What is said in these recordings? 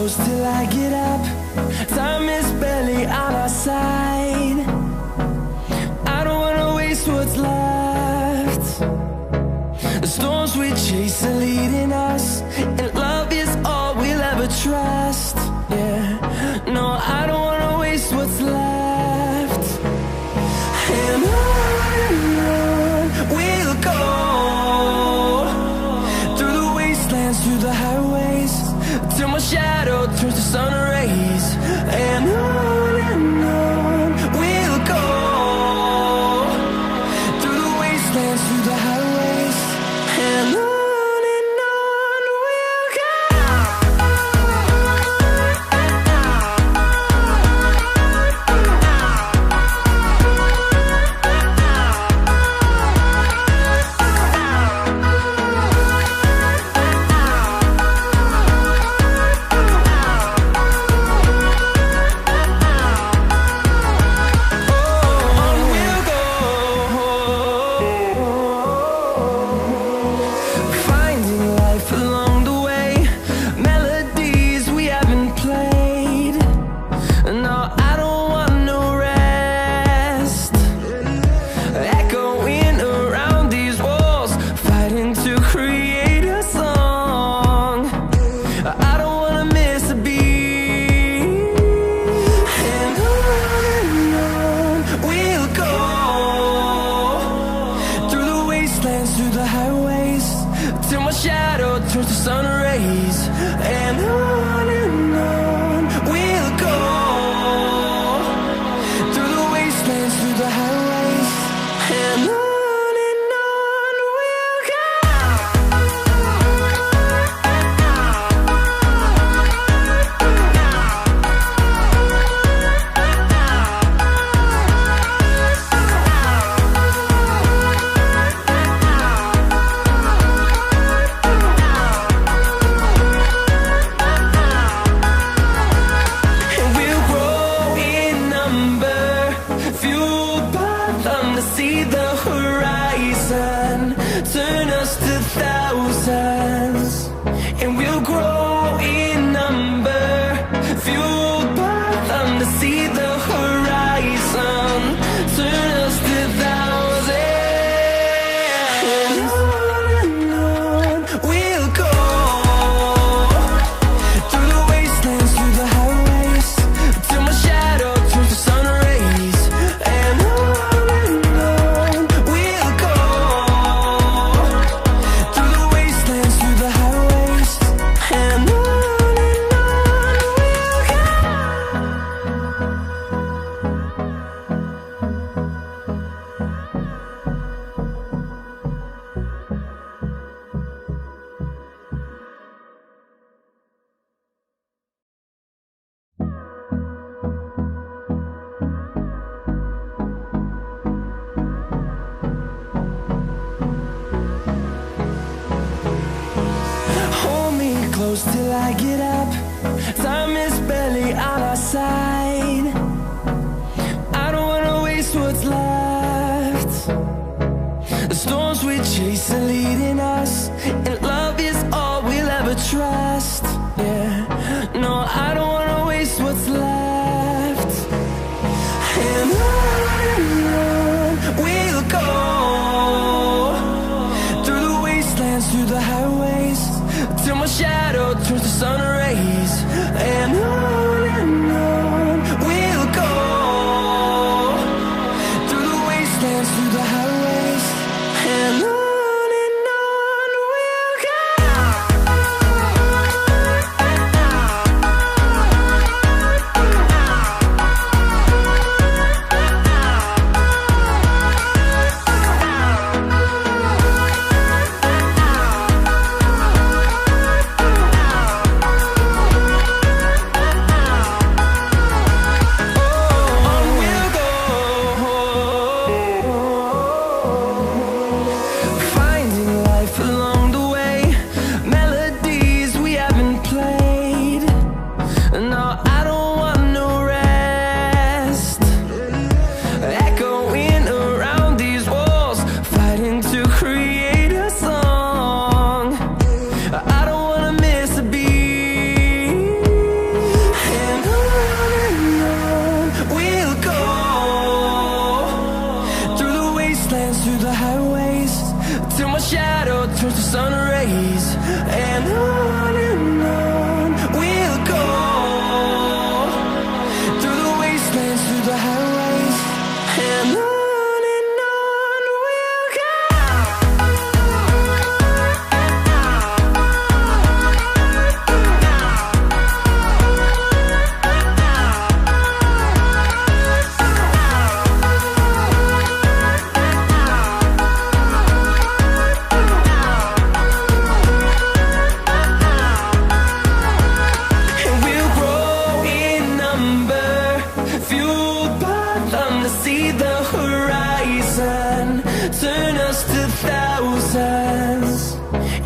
close till I get up. Time is barely on our side. I don't wanna waste what's left. The storms we chase are leading us, and love is all we'll ever trust. Yeah, no, I don't wanna waste what's left. And on we'll go, through the wastelands, through the highways, till my shadow turns to sun rays. And on we'll go, through the wastelands, through the highways, and on we'll go. Through the highways, till my shadow turns to sun rays. And on we'll go, through the wastelands, through the highways, and on we'll go. See the horizon, turn us to thousands, and we'll grow in number, fueled by them to see the horizon, turn us to thousands. And on we'll go, through the wastelands, through the highways, till my shadow turns to sun rays. And close till I get up. Time is barely on our side. I don't wanna waste what's left. The storms we chase are leading us, and love is all we'll ever trust. Yeah, no, I don't wanna waste what's left. And on we'll go, through the wastelands, through the highways, till my shadow turns to sun rays. And on we'll go, through the wastelands, through the highways, and on fueled by them to see the horizon, turn us to thousands,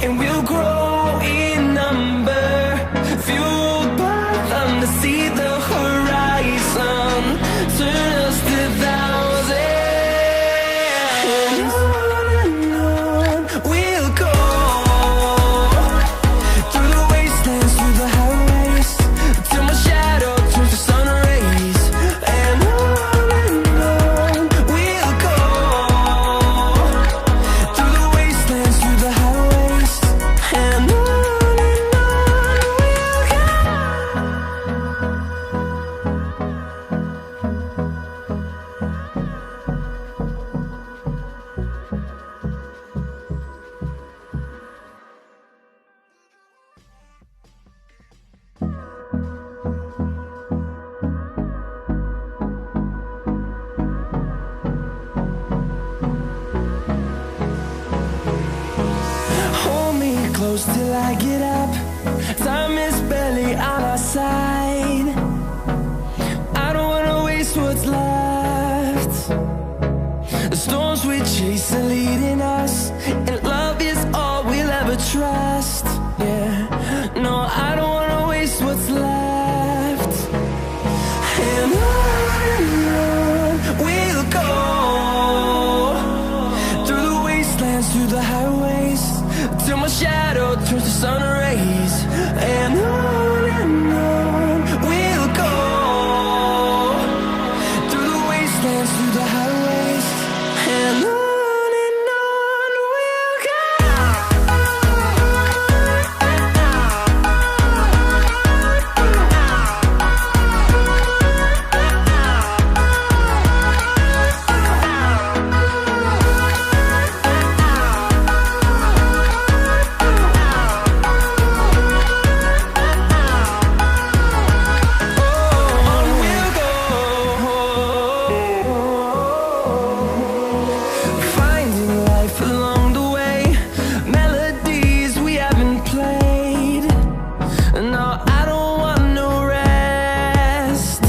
and we'll grow in number, fueled by them to see the horizon, turn us to thousands, and on we'll go, through the wastelands, through the highways, till my shadow turns to sun rays, and on we'll go, through the wastelands, through the highways, and on we'll go. Hold me close till I get up. Time is barely on our side. I don't wanna waste what's left. The storms we chase are leading us, and love is all we'll ever trust. Yeah, no, I don't wanna waste what's left. And on we'll go, through the wastelands, through the highways, till my shadow turns to sun rays, and on we'll go, through the wastelands, through the highways, and on we'll go. Finding life along the way, melodies we haven't played. No, I don't want no rest.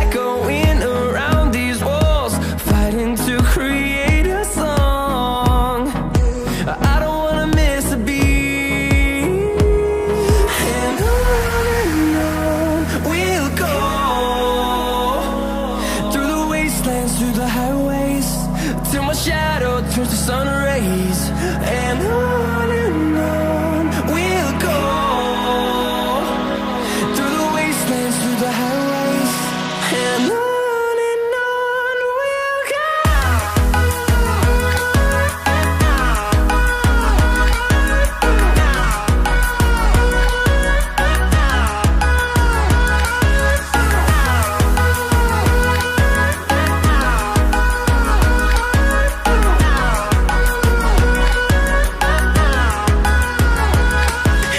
Echoing around these walls, fighting to create a song. I don't wanna miss a beat. And on we'll go, through the wastelands, through the highways, till my shadow turns to sun rays, and on we'll go, through the wastelands, through the highways, and on we'll go.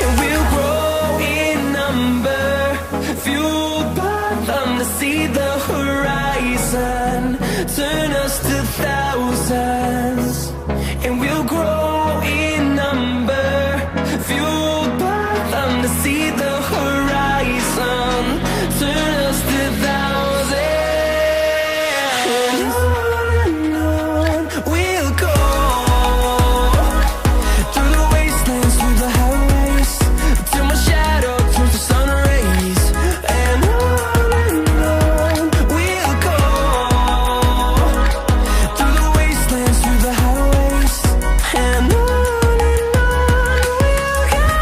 And we'll grow in number, fueled by them to see the horizon, turn us to thousands, and we'll grow in number, fueled by them to see the horizon, turn us to thousands, and on we'll go, through the wastelands, through the highways, till my shadow turns to sun rays, and on we'll go, through the wastelands, through the highways, and on we'll go.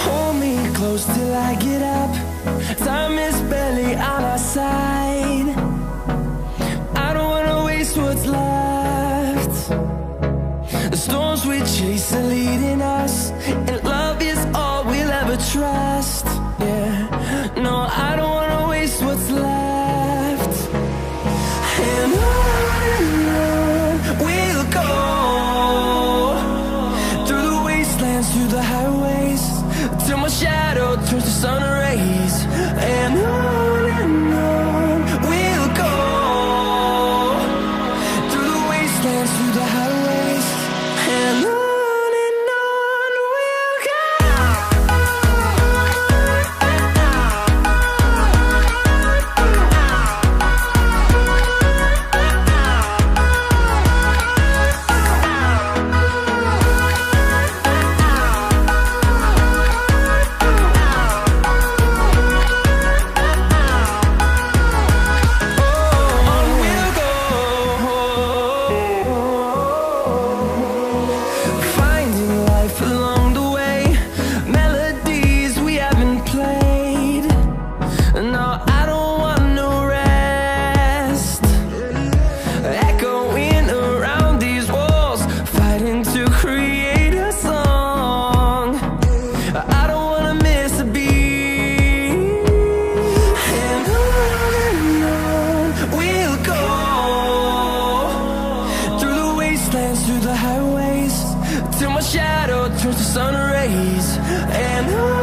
Hold me close till I get up. Time is barely on our side. I don't wanna waste what's left. The storms we chase are leading us, and love is all we'll ever trust. Yeah, no, I don't wanna waste what's left. And on we'll dance through the highways till my shadow turns to sun rays. And on